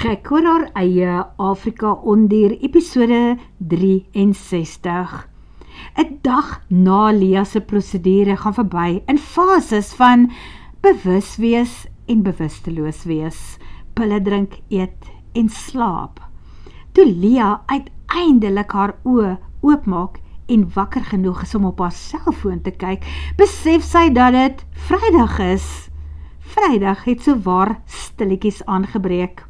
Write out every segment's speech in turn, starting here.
Gek oor haar eie Afrika Ondier episode 63. 'n dag na Lia se prosedure gaan verby in fases van bewus wees en bewusteloos wees, pille drink, eet en slaap. Toe Lia uiteindelik haar oë oopmaak en wakker genoeg is om op haar selfoon te kyk, besef sy dat dit Vrydag is. Vrydag het sowaar stilletjies aangebreek.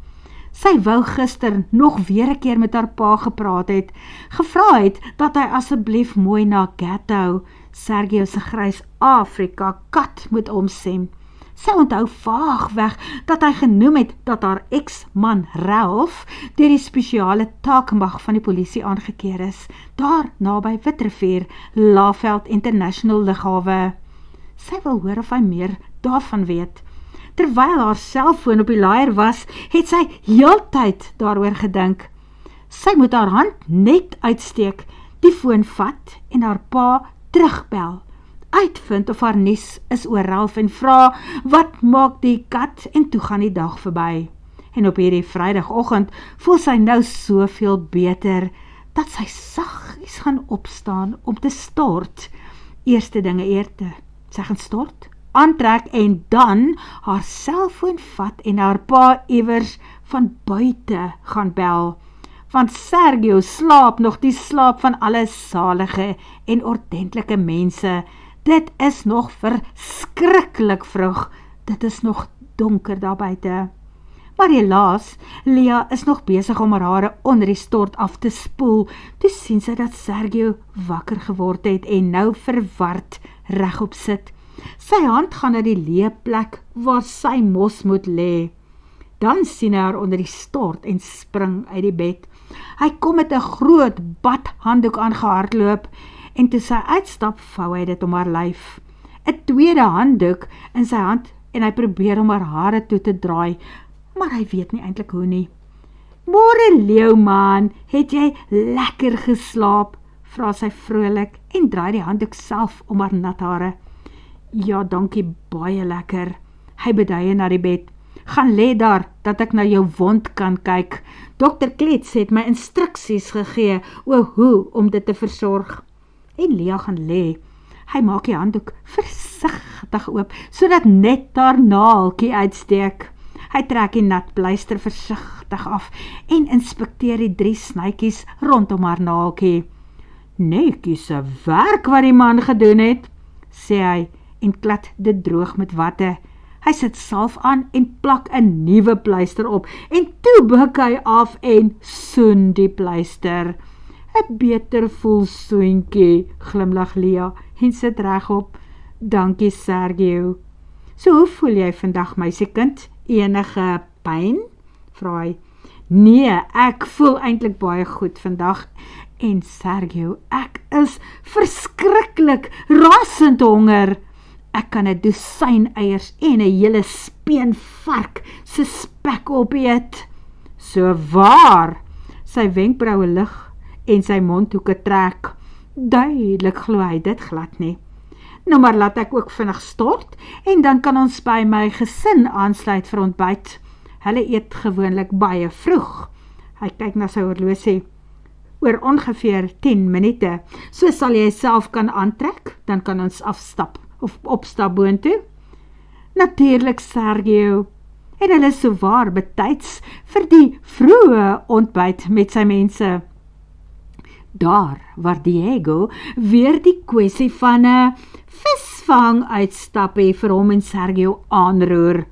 Sy wou gister nog weer 'n keer met haar pa gepraat het, gevra het dat hy asseblief mooi na Gatto, Sergio se grys Afrika kat moet omsem. Sy onthou vaagweg dat hy genoem het dat haar ex-man Ralph deur die spesiale taakmag van die polisie aangekeer is, daar naby Witrivier, Laveld International Lughawe. Sy wil hoor of hy meer daarvan weet. Terwyl haar selfoon op die laaier was, het sy heeltyd daaroor gedink. Sy moet haar hand net uitsteek, die foon vat en haar pa terugbel, uitvind of haar nuus is oor Ralph en vra wat maak die kat en toe gaan die dag verby. En op hierdie Vrydagoggend voel sy nou soveel beter, dat sy saggies gaan opstaan om te stort. Eerste dinge eerte, sy gaan stort, aantrek en dan haar selfoon vat en haar pa iewers van buite gaan bel. Want Sergio slaap nog die slaap van alle salige en ordentlike mense. Dit is nog verskriklik vroeg, dit is nog donker daar buite. Maar helaas, Lia is nog besig om haar hare onder die stort af te spoel, toe sien sy dat Sergio wakker geword het en nou verward regop sit. Sy hand gaan na die leeplek waar sy mos moet lê. Dan sien hy haar onder die stort en spring uit die bed. Hy kom met 'n groot badhanddoek aangehardloop en toe sy uitstap, vou hy dit om haar lyf. 'n tweede handdoek in sy hand en hy probeer om haar hare toe te draai, maar hy weet nie eintlik hoe nie. "Môre leeuman, het jy lekker geslaap?" vra sy vrolik en draai die handdoek self om haar nat hare. "Ja, dankie, baie lekker." Hy beduie na die bed. "Gaan lê daar, dat ek na jou wond kan kyk. Dokter Klets het my instruksies gegee oor hoe om dit te versorg." En Lia gaan lê. Hy maak die handdoek versigtig oop, sodat net haar naaltjie uitsteek. Hy trek die nat pleister versigtig af en inspekteer die 3 snytjies rondom haar naaltjie. "Netjiese werk wat die man gedoen het," sê hy en klad dit droog met watte. Hy sit salf aan en plak 'n nuwe pleister op en toe buig hy af en soen die pleister. "'n beter voel soentjie," glimlag Lia en sit regop. "Dankie Sergio." "So hoe voel jy vandag, meisiekind? Enige pyn?" vra hy. "Nee, ek voel eintlik baie goed vandag." "En Sergio, ek is verskriklik rasend honger. Ek kan 'n dosyn eiers en 'n hele speen vark se spek opeet." "So waar?" Sy wenkbroue lig en sy mondhoeke trek. Duidelik glo hy dit glad nie. "Nou maar laat ek ook vinnig stort en dan kan ons by my gesin aansluit vir ontbyt. Hulle eet gewoonlik baie vroeg." Hy kyk na sy horlosie. "Oor ongeveer 10 minute. So sal jy self kan aantrek, dan kan ons afstap of opstap boontoe." "Natuurlik Sergio." En hulle is sowaar betyds vir die vroeë ontbyt met sy mense. Daar waar Diego weer die kwessie van 'n visvang uitstappie vir hom en Sergio aanroer.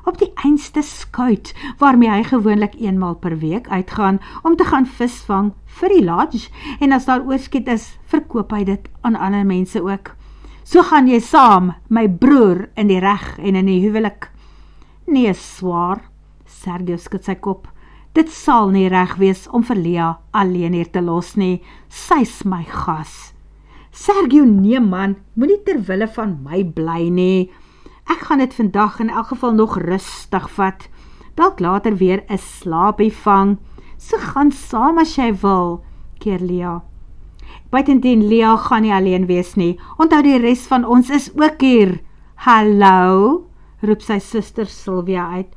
Op die einste skuit waarmee hy gewoonlik eenmaal per week uitgaan om te gaan visvang vir die lodge, en as daar oorskiet is, verkoop hy dit aan ander mense ook. "So gaan jy saam, my broer, in die reg en in die huwelik." "Nee, swaar." Sergio skud sy kop. "Dit sal nie reg wees om vir Lia alleen hier te los nie. Sy's my gas." "Sergio, nee man, moenie terwille van my bly nie. Ek gaan dit vandag in elk geval nog rustig vat. Dalk later weer 'n slaapie vang. So gaan saam as jy wil," keer Lia. "Buitendien, Lia gaan nie alleen wees nie. Onthou die res van ons is ook hier." "Hallo," roep sy suster Sylvia uit.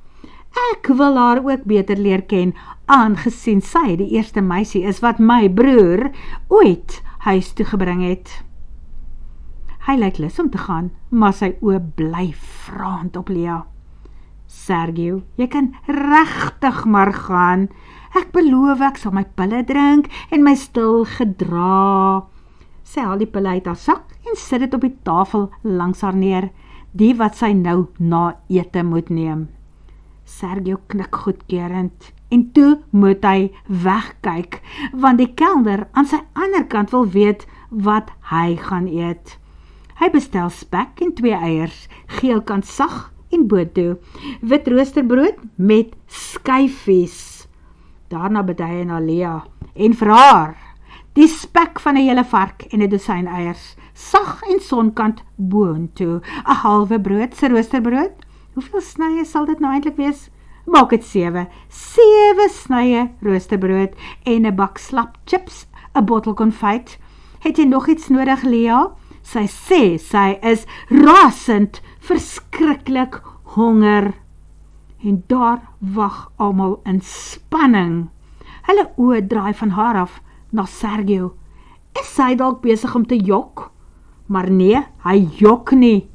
Ek wil haar ook beter leer ken, aangesien sy die eerste meisie is wat my broer ooit huis toe gebring het. Hy lyk lus om te gaan, maar sy oë bly vraand op Lea. Sergio, jy kan regtig maar gaan. Ek beloof ek sal my pille drink en my stil gedra. Sy haal die pille uit haar sak en sit dit op die tafel langs haar neer, die wat sy nou na ete moet neem. Sergio knik goedkeurend en toe moet hy wegkyk, want die kelner aan sy ander kant wil weet wat hy gaan eet. Hy bestel spek en 2 eiers, geelkant sag en boto, wit roosterbrood met skyfies. Daarna bid hy na Lea en vir haar die spek van 'n hele vark en 'n dosyn eiers, sag en sonkant boontoe, 'n halwe brood se roosterbrood. Hoeveel snye sal dit nou eintlik wees? Maak dit 7 snye roosterbrood en 'n bak slap chips, 'n bottel konfyt. Het jy nog iets nodig, Lea? Sy sê sy is rasend, verskriklik honger. En daar wag almal in spanning. Hulle oë draai van haar af na Sergio. Is hy dalk besig om te jok? Maar nee, hy jok nie.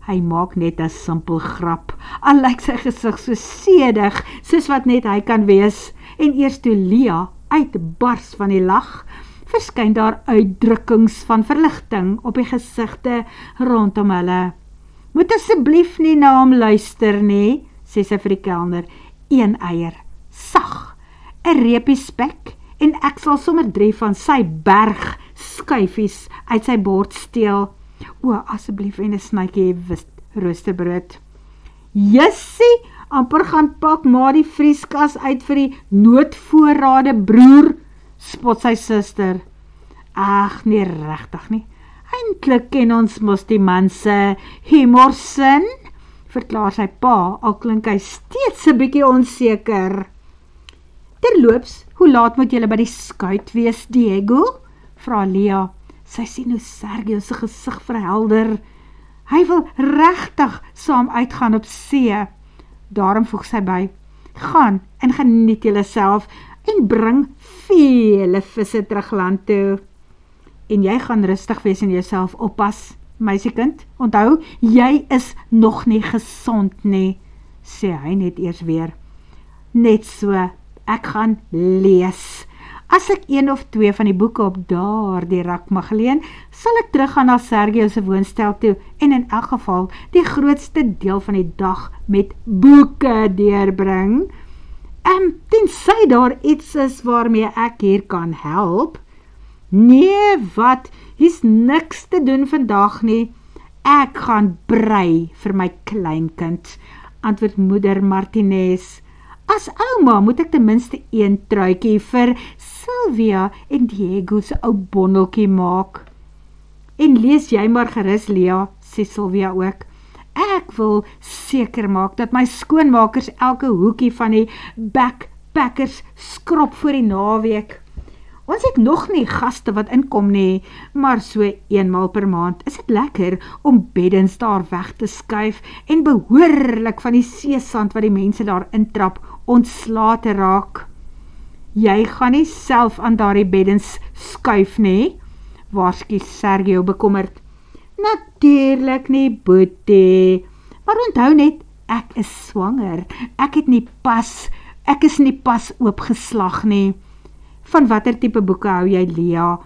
Hy maak net 'n simpel grap. Al lyk sy gesig so sedig, soos wat net hy kan wees. En eers toe Lea uitbars van die lag, verskyn daar uitdrukkings van verligting op die gesigte rondom hulle. Moet asseblief nie na hom luister nie, sê sy vir die kelner. 1 eier, sag, 'n reepie spek en ek sal sommer 3 van sy berg skyfies uit sy bord steel. O, asseblief en 'n snytjie roosterbrood. Jessie, amper gaan pak maar die vrieskas uit vir die noodvoorrade broer, spot sy suster. Ag, nee, regtig nie. Eintlik ken ons mos die man se humorsin, verklaar sy pa, al klink hy steeds 'n bietjie onseker. Terloops, hoe laat moet julle by die skuit wees, Diego? Vra Lea. Sy sien hoe Sergio se gesig verhelder. Hy wil regtig saam uitgaan op see. Daarom voeg sy by, gaan en geniet julleself en bring vele visse terug land toe. En jy gaan rustig wees en jouself oppas, meisiekind. Onthou, jy is nog nie gesond nie, sê hy net eers weer. Net so, ek gaan lees. As ek 1 of 2 van die boeke op daardie rak mag leen, sal ek teruggaan na Sergio se woonstel toe en in elk geval die grootste deel van die dag met boeke deurbring. Tensy daar iets is waarmee ek hier kan help. Nee, wat? Hier's niks te doen vandag nie. Ek gaan brei vir my kleinkind, antwoord moeder Martinez. As ouma moet ek ten minste 1 truitjie vir Sylvia en Diego se ou bondeltjie maak. En lees jy maar gerus, Lea, sê Sylvia ook. Ek wil seker maak dat my skoonmakers elke hoekie van die backpackers skrob vir die naweek. Ons het nog nie gaste wat inkom nie, maar so 1 maal per maand is dit lekker om beddens daar weg te skuif en behoorlik van die seesand wat die mense daar intrap ontslae te raak. Jy gaan nie self aan daardie beddens skuif nie, waarsku Sergio bekommerd. Natuurlijk nie, boetie, maar onthou net, ek is swanger, ek is nie pas oopgeslag nie. Van watter tipe boeke hou jy, Lea?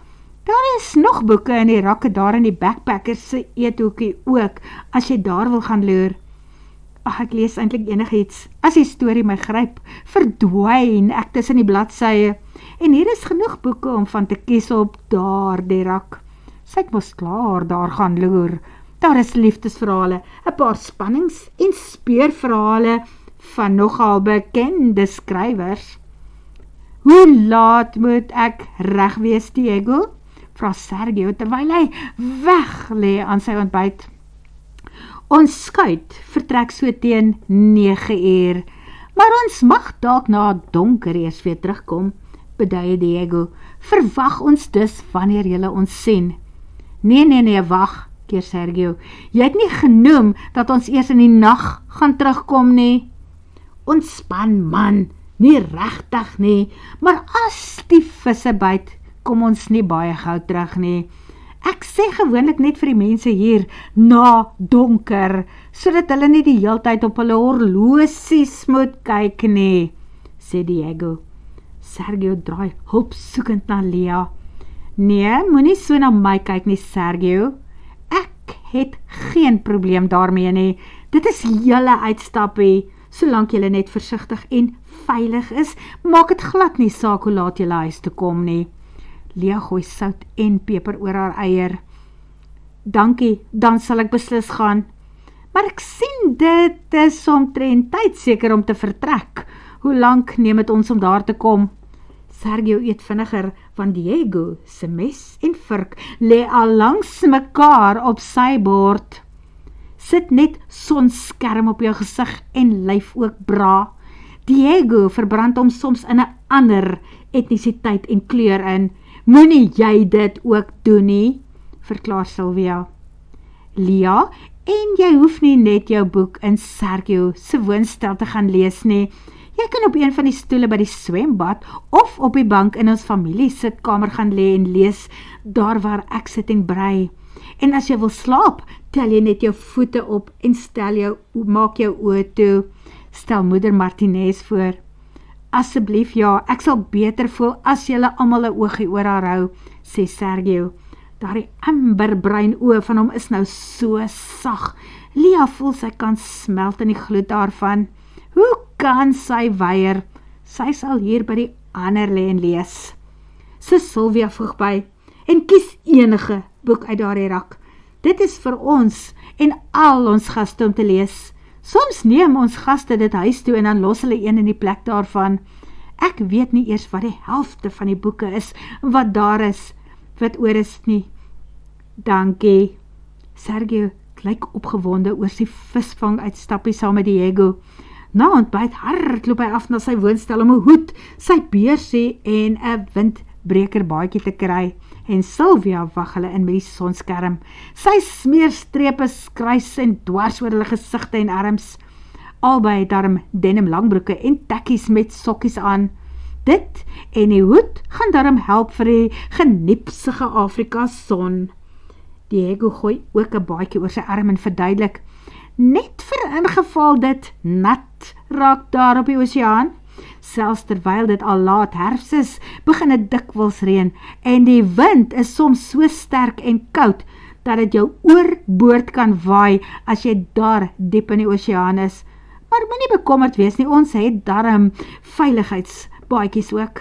Daar is nog boeke in die rakke daar in die backpackers se eethoekie ook, as jy daar wil gaan loer. Ag, ek lees eintlik enigiets. As die storie my gryp, verdwyn ek tussen die bladsye. En hier is genoeg boeke om van te kies op daardie rak. Sy het mos klaar daar gaan loer. Daar is liefdesverhale, 'n paar spannings en speurverhale van nogal bekende skrywers. Hoe laat moet ek reg wees, Diego? Vra Sergio terwyl hy weg lê aan sy ontbyt. Ons skuit vertrek so teen 9 uur, maar ons mag dalk na donker eers weer terugkom, beduie Diego. Verwag ons dus wanneer julle ons sien. Nee, wag, keer Sergio. Jy het nie genoem dat ons eers in die nag gaan terugkom nie. Ontspan man, nie regtig nie, maar as die visse byt, kom ons nie baie gou terug nie. Ek sê gewoonlik net vir die mense hier, na donker, sodat hulle nie die heeltyd op hulle horlosies moet kyk nie, sê Diego. Sergio draai hulpsoekend na Lia. Nee, moenie so na my kyk nie, Sergio. Ek het geen probleem daarmee nie. Dit is julle uitstappie. Solank julle net versigtig en veilig is, maak het glad nie saak hoe laat julle huis toe kom nie. Lia gooi sout en peper oor haar eier. Dankie, dan sal ek beslis gaan. Maar ek sien dit is omtrent tyd seker om te vertrek. Hoe lank neem het ons om daar te kom? Sergio eet vinniger, want Diego se mes en vurk lê al langs mekaar op sy bord. Sit net sonskerm op jou gesig en lyf ook bra. Diego verbrand hom soms in 'n ander etnisiteit en kleur in. Moenie jy dit ook doen nie, verklaar Sylvia. Lia, en jy hoef nie net jou boek in Sergio se woonstel te gaan lees nie. Jy kan op een van die stoele by die swembad of op die bank in ons familie sitkamer gaan lê en lees, daar waar ek sit en brei. En as jy wil slaap, tel jy net jou voete op en maak jou oë toe, stel moeder Martinez voor. Asseblief ja, ek sal beter voel as julle almal 'n oogie oor haar hou, sê Sergio. Daardie amberbruin oë van hom is nou so sag. Lia voel sy kan smelt in die gloed daarvan. Hoe kan sy weier? Sy sal hier by die ander lê en lees. So Sylvia voeg by, en kies enige boek uit daardie rak. Dit is vir ons en al ons gaste om te lees. Soms neem ons gaste dit huis toe en dan los hulle een in die plek daarvan. Ek weet nie eers wat die helfte van die boeke is, wat daar is, wat oor is nie. Dankie. Sergio lyk opgewonde oor sy visvang uitstappie saam met Diego. Na ontbyt hardloop hy af na sy woonstel om 'n hoed, sy beursie en 'n windbreker baadjie te kry. En Sylvia wag hulle in met die sonskerm. Sy smeerstrepe skruis en dwars oor hulle gesigte en arms. Albei het darm denim langbroeke en tekkies met sokkies aan. Dit en die hoed gaan darm help vir die geniepsige Afrika son. Diego gooi ook 'n baadjie oor sy arm en verduidelik, net vir ingeval dit nat raak daar op die oseaan. Selfs terwyl dit al laat herfs is, begin dit dikwels reën en die wind is soms so sterk en koud dat dit jou oorboord kan waai as jy daar diep in die oseaan is. Maar moenie bekommerd wees nie, ons het darm veiligheidsbaadjies ook.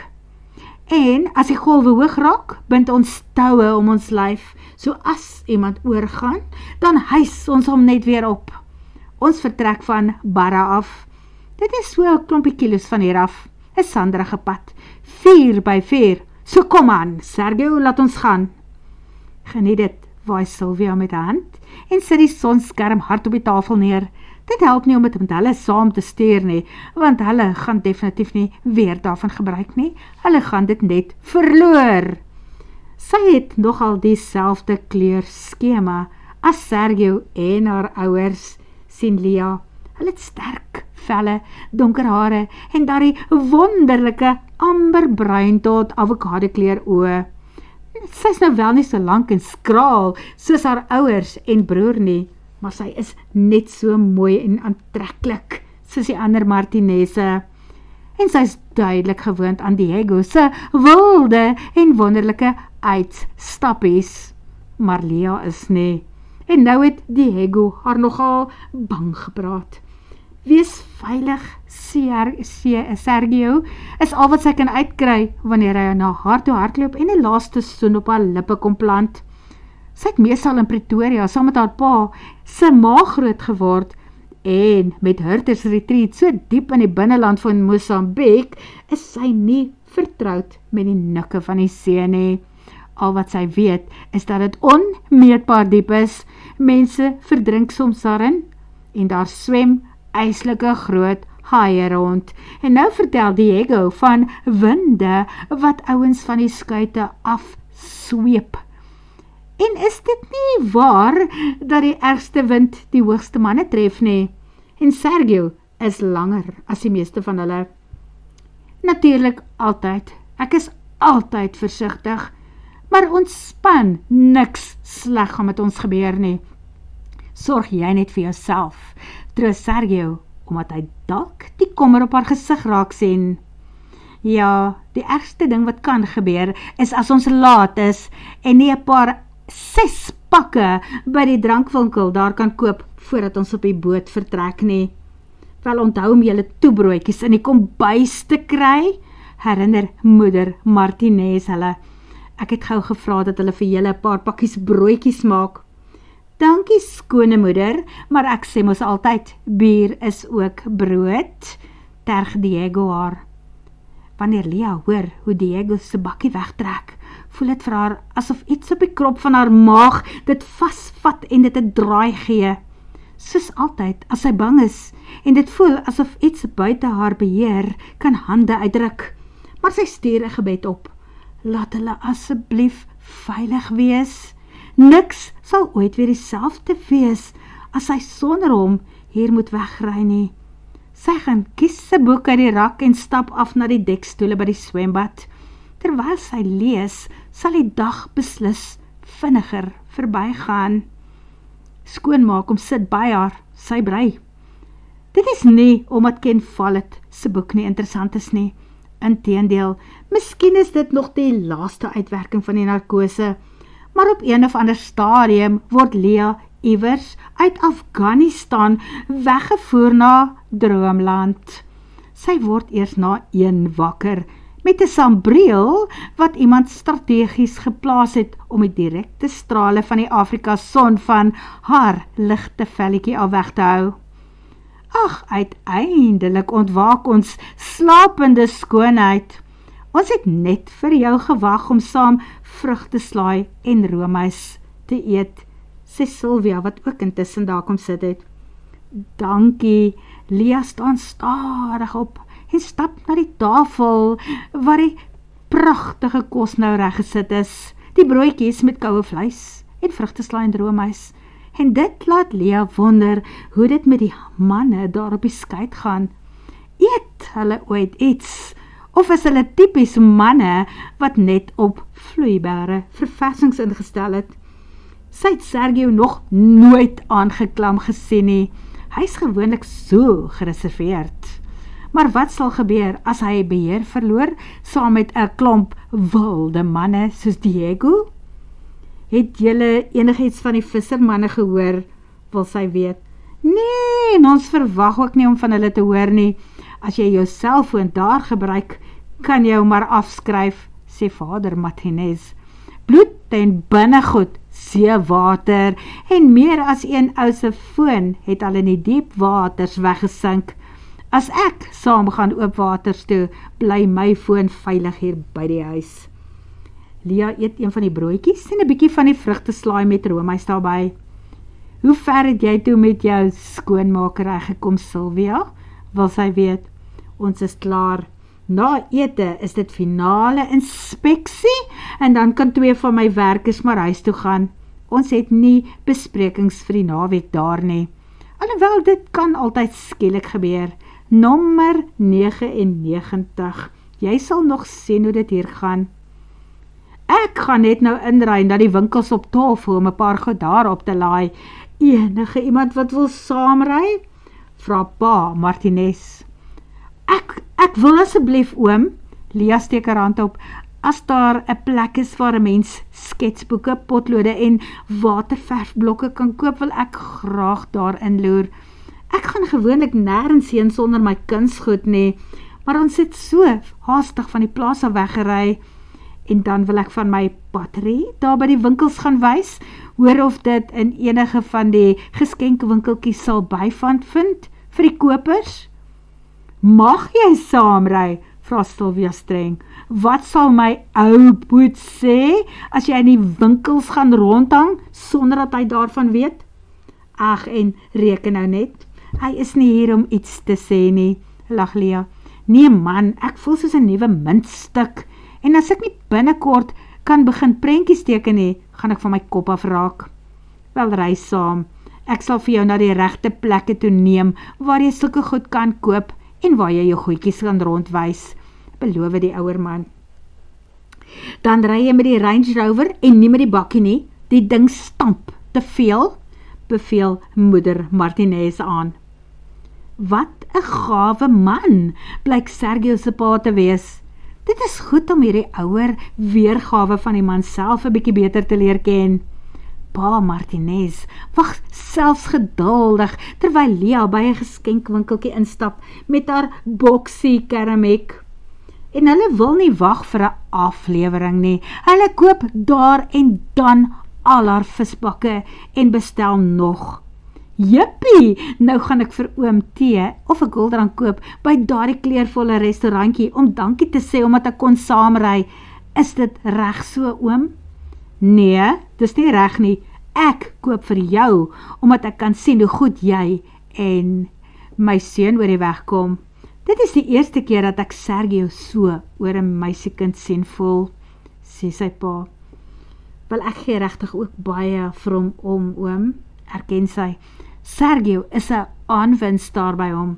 En as die golwe hoog raak, bind ons toue om ons lyf, so as iemand oorgaan, dan hys ons hom net weer op. Ons vertrek van Barra af. Dit is so 'n klompie kilos van hier af, 'n sanderige pad, 4x4, so kom aan, Sergio, laat ons gaan. Geniet dit, waai Sylvia met 'n hand, en sit die sonskerm hard op die tafel neer. Dit help nie om dit met hulle saam te stuur nie, want hulle gaan definitief nie weer daarvan gebruik nie, hulle gaan dit net verloor. Sy het nogal dieselfde kleurskema as Sergio en haar ouers, sien Lia. Hulle het sterk velle, donker hare en daardie wonderlike amberbruin tot avokado kleur oë. Sy is nou wel nie so lank en skraal soos haar ouers en broer nie, maar sy is net so mooi en aantreklik soos die ander Martineze. En sy is duidelik gewoond aan Diego se wilde en wonderlike uitstappies. Maar Lia is nie. En nou het Diego haar nogal bang gepraat. Wees veilig, Sergio, is al wat sy kan uitkry, wanneer hy na haar toe hardloop en die laaste soen op haar lippe kom plant. Sy het meestal in Pretoria, saam met haar pa, se ma groot geword, en met Hurters Retreat, so diep in die binneland van Mosambik, is sy nie vertroud met die nikke van die see nie. Al wat sy weet, is dat het onmeetbaar diep is. Mense verdrink soms daarin, en daar swem yslike groot haie rond. En nou vertel Diego van winde, wat ouens van die skuite afsweep. En is dit nie waar, dat die ergste wind die hoogste manne tref nie? En Sergio is langer as die meeste van hulle. Natuurlik altyd, ek is altyd versigtig, maar ontspan, niks sleg gaan met ons gebeur nie. Sorg jy net vir jouself, troos Sergio, omdat hy dalk die kommer op haar gesig raak sien. Ja, die ergste ding wat kan gebeur, is as ons laat is, en nie 'n paar 6 pakke by die drankwinkel daar kan koop, voordat ons op die boot vertrek nie. Wel onthou om julle toebroodjies in die kombuis te kry, herinner moeder Martinez hulle. Ek het gou gevra dat hulle vir julle 'n paar pakkies broodjies maak. Dankie skone moeder, maar ek sê mos altyd, bier is ook brood, terg Diego haar. Wanneer Lia hoor hoe Diego se bakkie wegtrek, voel dit vir haar asof iets op die krop van haar maag dit vasvat en dit 'n draai gee. Soos altyd, as sy bang is, en dit voel asof iets buite haar beheer, kan hande uitdruk. Maar sy stuur 'n gebed op. Laat hulle asseblief veilig wees. Niks sal ooit weer dieselfde wees, as sy sonder hom hier moet wegry nie. Sy gaan kies 'n boek uit die rak en stap af na die dekstoele by die swembad. Terwyl sy lees, sal die dag beslis vinniger verbygaan. Skoonmaak om sit by haar, sy brei. Dit is nie omdat Ken Follett se boek nie interessant is nie. Inteendeel, miskien is dit nog die laaste uitwerking van die narkose, maar op een of ander stadium word Lia iewers uit Afghanistan weggevoer na Droomland. Sy word eers na 1 wakker, met 'n sambreel wat iemand strategies geplaas het om die direkte strale van die Afrika son van haar ligte velletjie af weg te hou. Ag, uiteindelik ontwaak ons slapende skoonheid. Ons het net vir jou gewag om saam vrugteslaai en roomys te eet, sê Sylvia wat ook intussen daar kom sit het. Dankie, Lia staan stadig op en stap na die tafel waar die pragtige kos nou reg gesit is. Die broodjies met koue vleis en vrugteslaai en roomys. En dit laat Lia wonder hoe dit met die manne daar op die skei gaan. Eet hulle ooit iets? Of is hulle tipies manne wat net op vloeibare verversings ingestel het? Sy het Sergio nog nooit aangeklam gesien nie. Hy is gewoonlik so gereserveerd. Maar wat sal gebeur as hy beheer verloor saam met 'n klomp wilde manne soos Diego? Het julle enigiets van die vissermanne gehoor, wil sy weet? Nee, en ons verwag ook nie om van hulle te hoor nie. As jy jou selfoon daar gebruik, kan jy hom maar afskryf, sê vader Martinez. Bloed en binnegoed, seewater en meer as een ou se foon het al in die diep waters weggesink. As ek saam gaan oop waters toe, bly my foon veilig hier by die huis. Lia eet een van die broodjies en 'n bietjie van die vrugteslaai met roomys daarbey. Hoe ver het jy toe met jou skoonmakerry gekom, Sylvia? Wil sy weet. Ons is klaar. Na ete is dit finale inspeksie en dan kan 2 van my werkers maar huis toe gaan. Ons het nie besprekings vir die naweek daar nie. Alhoewel dit kan altyd skielik gebeur. Nommer 99. Jy sal nog sien hoe dit hier gaan. Ek gaan net nou inry na die winkels op tafel om 'n paar goed daar op te laai. Enige iemand wat wil saamry? Vra pa Martinez. Ek wil asseblief oom, Lia steek haar hand op, as daar 'n plek is waar 'n mens sketsboeke, potlode en waterverfblokke kan koop, wil ek graag daar inloer. Ek gaan gewoonlik nêrens heen sonder my kunsgoed nie, maar ons het so haastig van die plaas af weggery, en dan wil ek van my batterie daar by die winkels gaan wys, hoor of dit in enige van die geskenkwinkeltjies sal byvand vind vir die kopers. Mag jy saamry? Vra Sylvia streng. Wat sal my ou boet sê, as jy in die winkels gaan rondhang, sonder dat hy daarvan weet? Ag, en reken nou net, hy is nie hier om iets te sê nie, lag Lia. Nee man, ek voel soos 'n nuwe muntstuk, en as ek nie binnekort kan begin prentjies teken nie, gaan ek van my kop afraak. Wel ry saam, Ek sal vir jou na die regte plekke toe neem, waar jy sulke goed kan koop, en waar jy jou goedjies kan rondwys, beloof die ouer man. Dan ry jy met die Range Rover, en nie met die bakkie nie, die ding stamp te veel, beveel moeder Martinez aan. Wat 'n gawe man, blyk Sergio se pa te wees. Dit is goed om hierdie ouer weergawe van die man self 'n bietjie beter te leer ken. Pa Martinez wag selfs geduldig, terwyl Lia by 'n geskenkwinkeltjie instap met haar boksie karamek. En hulle wil nie wag vir 'n aflewering nie. Hulle koop daar en dan al haar visbakke en bestel nog. Jippie, nou gaan ek vir oom tee of 'n koeldrank koop by daardie kleurvolle restaurantjie om dankie te sê omdat ek kon saamry. Is dit reg so, oom? Nee, dis nie reg nie. Ek koop vir jou, omdat ek kan sien hoe goed jy en my seun oor die weg kom. Dit is die eerste keer dat ek Sergio so oor 'n meisiekind sien voel, sê sy pa. Wel, ek gee regtig ook baie vir hom om, oom, erken sy. Sergio is 'n aanwinst daar by hom.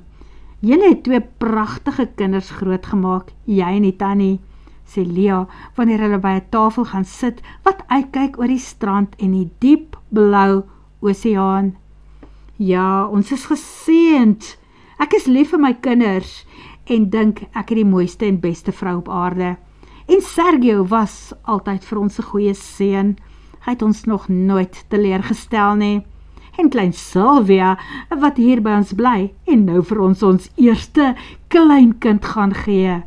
Julle het 2 pragtige kinders grootgemaak, jy en die tannie, sê Lia, wanneer hulle by 'n tafel gaan sit, wat uitkyk oor die strand en die diep blou oseaan. Ja, ons is geseënd. Ek is lief vir my kinders, en dink ek het die mooiste en beste vrou op aarde. En Sergio was altyd vir ons 'n goeie seun. Hy het ons nog nooit teleurgestel nie. En klein Sylvia, wat hier by ons bly, en nou vir ons eerste kleinkind gaan gee.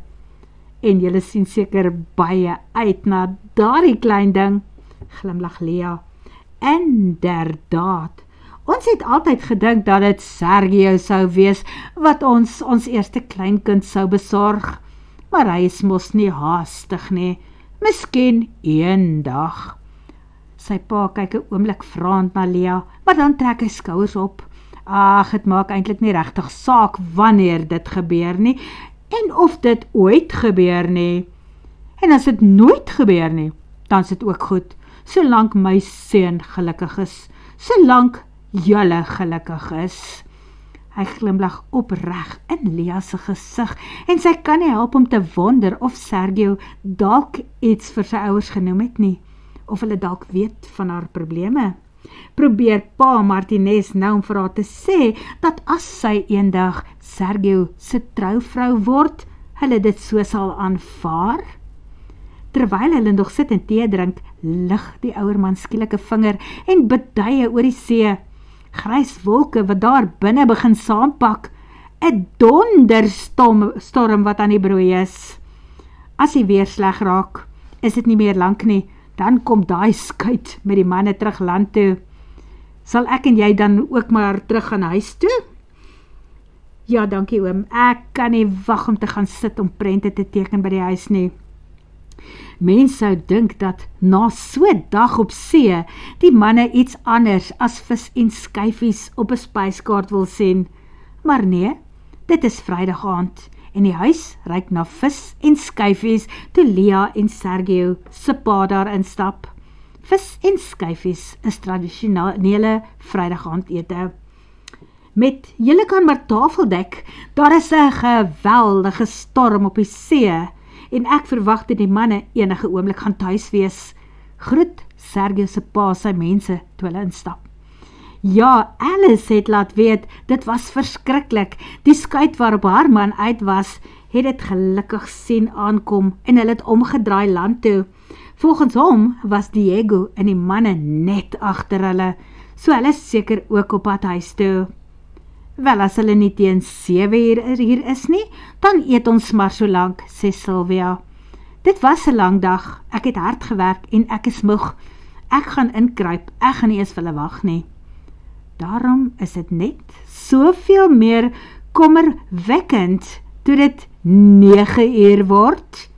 En julle sien seker baie uit na daardie klein ding, glimlag Lia. Inderdaad, ons het altyd gedink dat dit Sergio sou wees, wat ons eerste kleinkind sou besorg, maar hy is mos nie haastig nie, miskien eendag. Sy pa kyk 'n oomblik vraend na Lia, maar dan trek hy skouers op. Ag, dit maak eintlik nie regtig saak wanneer dit gebeur nie, en of dit ooit gebeur nie. En as dit nooit gebeur nie, dan is dit ook goed, solank my seun gelukkig is, solank julle gelukkig is. Hy glimlag opreg in Lia se gesig, en sy kan nie help om te wonder of Sergio dalk iets vir sy ouers genoem het nie, of hulle dalk weet van haar probleme. Probeer pa Martinez nou om vir haar te sê, dat as sy eendag Sergio se trouvrou word, hulle dit so sal aanvaar? Terwyl hulle nog sit en tee drink, lig die ouer man skielike vinger en beduie oor die see. Grys wolke wat daar binne begin saampak, 'n donderstorm wat aan die broei is. As die weer sleg raak, is dit nie meer lank nie, dan kom daai skuit met die manne terug land toe. Sal ek en jy dan ook maar terug gaan huis toe? Ja, dankie oom, ek kan nie wag om te gaan sit om prente te teken by die huis nie. Mens sou dink dat na so 'n dag op see, die manne iets anders as vis en skyfies op 'n spyskaart wil sien. Maar nee, dit is Vrydag aand, en die huis ruik na vis en skyfies toe Lia en Sergio se pa daar instap. Vis en skyfies is tradisionele Vrydag aandete. Met julle kan maar tafeldek, daar is 'n geweldige storm op die see, en ek verwag dat die manne enige oomblik gaan tuis wees. Groet Sergio se pa sy mense toe hulle instap. Ja, Alice het laat weet, dit was verskriklik. Die skuit waarop haar man uit was, het dit gelukkig sien aankom en hulle het omgedraai land toe. Volgens hom was Diego en die manne net agter hulle, so hulle is seker ook op pad huis toe. Wel, as hulle nie teen 7 uur hier is nie, dan eet ons maar so lank, sê Sylvia. Dit was 'n lang dag, ek het hard gewerk en ek is moeg. Ek gaan inkruip, ek gaan nie eens vir hulle wag nie. Daarom is dit net soveel meer kommerwekkend toe dit 9 uur word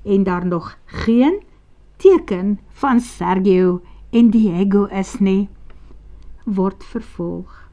en daar nog geen teken van Sergio en Diego is nie. Word vervolg.